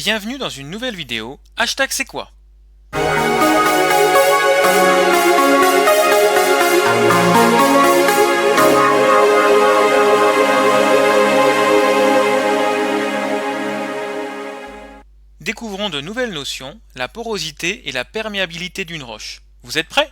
Bienvenue dans une nouvelle vidéo, hashtag c'est quoi? Découvrons de nouvelles notions, la porosité et la perméabilité d'une roche. Vous êtes prêts?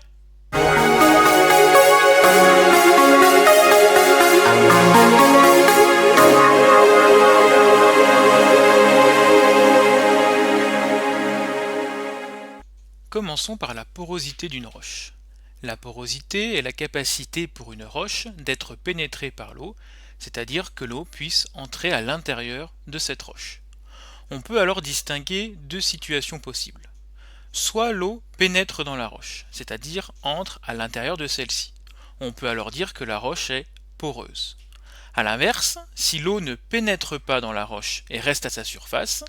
Commençons par la porosité d'une roche. La porosité est la capacité pour une roche d'être pénétrée par l'eau, c'est-à-dire que l'eau puisse entrer à l'intérieur de cette roche. On peut alors distinguer deux situations possibles. Soit l'eau pénètre dans la roche, c'est-à-dire entre à l'intérieur de celle-ci. On peut alors dire que la roche est poreuse. A l'inverse, si l'eau ne pénètre pas dans la roche et reste à sa surface,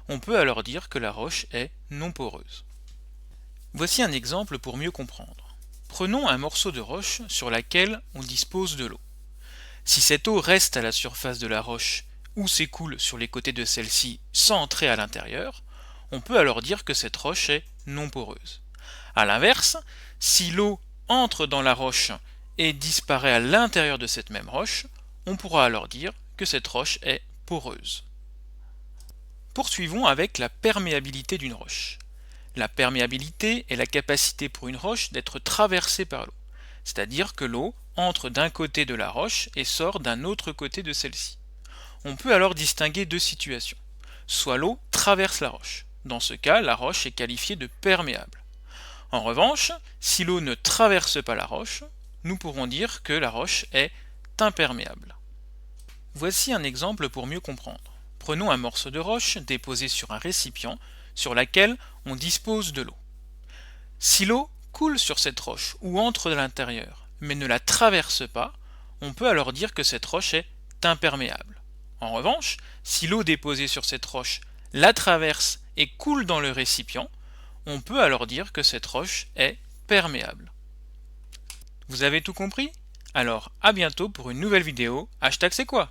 on peut alors dire que la roche est non poreuse. Voici un exemple pour mieux comprendre. Prenons un morceau de roche sur laquelle on dispose de l'eau. Si cette eau reste à la surface de la roche ou s'écoule sur les côtés de celle-ci sans entrer à l'intérieur, on peut alors dire que cette roche est non poreuse. A l'inverse, si l'eau entre dans la roche et disparaît à l'intérieur de cette même roche, on pourra alors dire que cette roche est poreuse. Poursuivons avec la perméabilité d'une roche. La perméabilité est la capacité pour une roche d'être traversée par l'eau, c'est-à-dire que l'eau entre d'un côté de la roche et sort d'un autre côté de celle-ci. On peut alors distinguer deux situations. Soit l'eau traverse la roche. Dans ce cas, la roche est qualifiée de perméable. En revanche, si l'eau ne traverse pas la roche, nous pourrons dire que la roche est imperméable. Voici un exemple pour mieux comprendre. Prenons un morceau de roche déposé sur un récipient sur lequel on dispose de l'eau. Si l'eau coule sur cette roche ou entre de l'intérieur, mais ne la traverse pas, on peut alors dire que cette roche est imperméable. En revanche, si l'eau déposée sur cette roche la traverse et coule dans le récipient, on peut alors dire que cette roche est perméable. Vous avez tout compris? Alors à bientôt pour une nouvelle vidéo, hashtag c'est quoi?